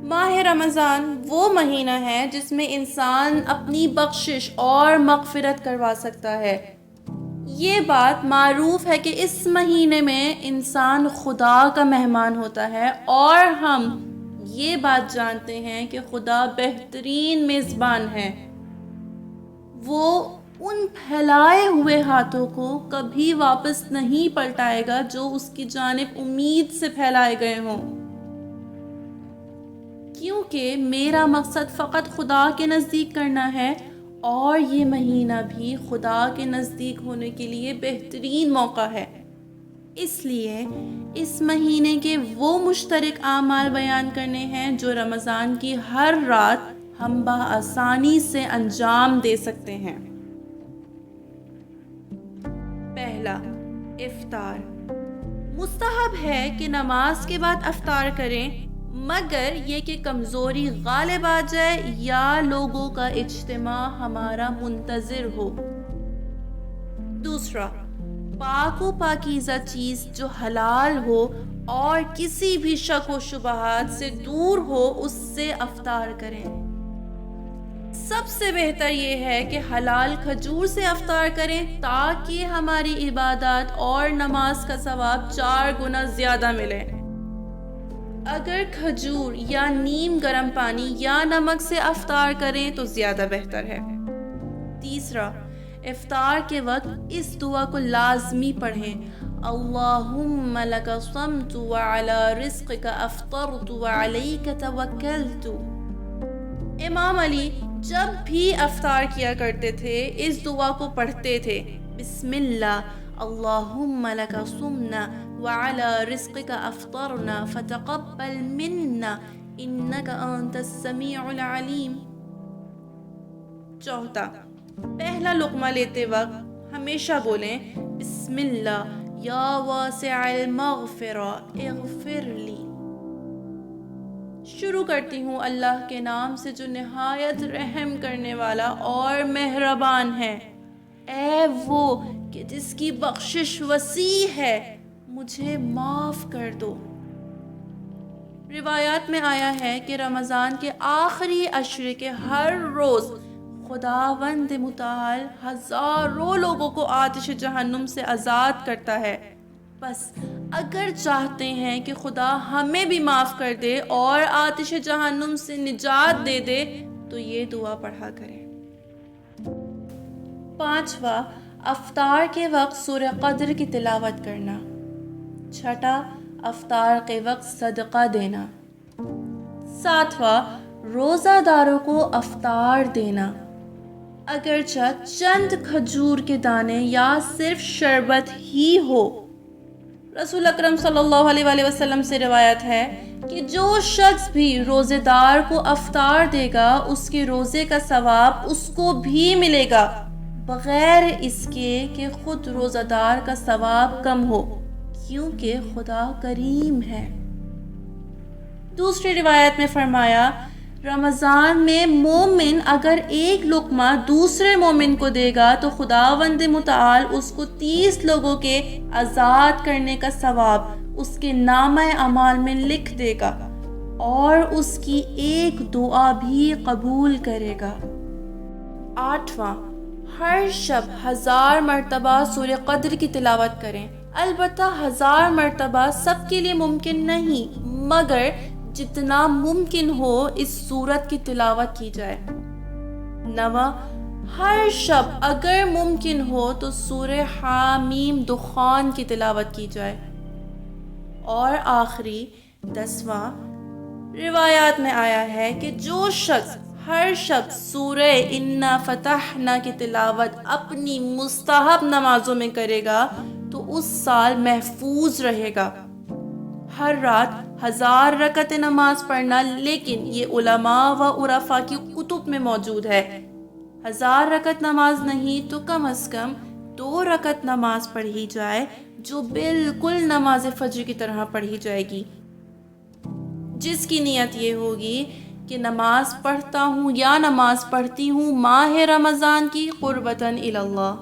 ماہ رمضان وہ مہینہ ہے جس میں انسان اپنی بخشش اور مغفرت کروا سکتا ہے۔ یہ بات معروف ہے کہ اس مہینے میں انسان خدا کا مہمان ہوتا ہے، اور ہم یہ بات جانتے ہیں کہ خدا بہترین میزبان ہے۔ وہ ان پھیلائے ہوئے ہاتھوں کو کبھی واپس نہیں پلٹائے گا جو اس کی جانب امید سے پھیلائے گئے ہوں، کیونکہ میرا مقصد فقط خدا کے نزدیک کرنا ہے، اور یہ مہینہ بھی خدا کے نزدیک ہونے کے لیے بہترین موقع ہے۔ اس لیے اس مہینے کے وہ مشترک اعمال بیان کرنے ہیں جو رمضان کی ہر رات ہم بآسانی سے انجام دے سکتے ہیں۔ پہلا، افطار۔ مستحب ہے کہ نماز کے بعد افطار کریں، مگر یہ کہ کمزوری غالب آ جائے یا لوگوں کا اجتماع ہمارا منتظر ہو۔ دوسرا، پاک و پاکیزہ چیز جو حلال ہو اور کسی بھی شک و شبہات سے دور ہو، اس سے افطار کریں۔ سب سے بہتر یہ ہے کہ حلال کھجور سے افطار کریں تاکہ ہماری عبادات اور نماز کا ثواب 4 گنا زیادہ ملے۔ اگر کھجور یا نیم گرم پانی یا نمک سے افطار کریں تو زیادہ بہتر ہے۔ تیسرا، افطار کے وقت اس دعا کو لازمی پڑھیں: اللہم لک صمت وعلی رزقک افطرت وعلیک توکلت۔ امام علی جب بھی افطار کیا کرتے تھے اس دعا کو پڑھتے تھے: بسم اللہ اللہم لک صمنا وعلی رزقک افطرنا فتقبل منا انک انت السمیع العلیم۔ چوتھا، پہلا لقمہ لیتے وقت ہمیشہ بولیں: بسم اللہ یا واسع المغفرہ اغفر لی۔ شروع کرتی ہوں اللہ کے نام سے جو نہایت رحم کرنے والا اور مہربان ہے۔ اے وہ کہ جس کی بخشش وسیع ہے، مجھے معاف کر دو۔ روایات میں آیا ہے کہ رمضان کے آخری عشرے کے ہر روز خداوند متعال ہزاروں لوگوں کو آتش جہنم سے آزاد کرتا ہے۔ بس اگر چاہتے ہیں کہ خدا ہمیں بھی معاف کر دے اور آتش جہنم سے نجات دے دے تو یہ دعا پڑھا کریں۔ پانچواں، افطار کے وقت سورہ قدر کی تلاوت کرنا۔ چھٹا، افطار کے وقت صدقہ دینا۔ ساتواں، روزہ داروں کو افطار دینا، اگرچہ چند کھجور کے دانے یا صرف شربت ہی ہو۔ رسول اکرم صلی اللہ علیہ وآلہ وسلم سے روایت ہے کہ جو شخص بھی روزے دار کو افطار دے گا اس کے روزے کا ثواب اس کو بھی ملے گا، بغیر اس کے کہ خود روزہ دار کا ثواب کم ہو، کیونکہ خدا کریم ہے۔ دوسری روایت میں فرمایا، رمضان میں مومن اگر ایک لقمہ دوسرے مومن کو دے گا تو خداوند متعال اس کو 30 لوگوں کے آزاد کرنے کا ثواب اس کے نامہ اعمال میں لکھ دے گا، اور اس کی ایک دعا بھی قبول کرے گا۔ آٹھواں، ہر شب 1000 مرتبہ سورہ قدر کی تلاوت کریں، البتہ 1000 مرتبہ سب کے لیے ممکن نہیں، مگر جتنا ممکن ہو اس سورت کی تلاوت کی جائے۔ نواں، ہر شب اگر ممکن ہو تو سورہ حامیم دخان کی تلاوت کی جائے۔ اور آخری 10واں، روایات میں آیا ہے کہ جو شخص ہر شب سورہ انا فتحنا کی تلاوت اپنی مستحب نمازوں میں کرے گا تو اس سال محفوظ رہے گا۔ ہر رات 1000 رکعت نماز پڑھنا، لیکن یہ علماء و عرفاء کی کتب میں موجود ہے۔ 1000 رکعت نماز نہیں تو کم از کم 2 رکعت نماز پڑھی جائے جو بالکل نماز فجر کی طرح پڑھی جائے گی، جس کی نیت یہ ہوگی کہ نماز پڑھتا ہوں یا نماز پڑھتی ہوں ماہ رمضان کی قربتاً الی اللہ۔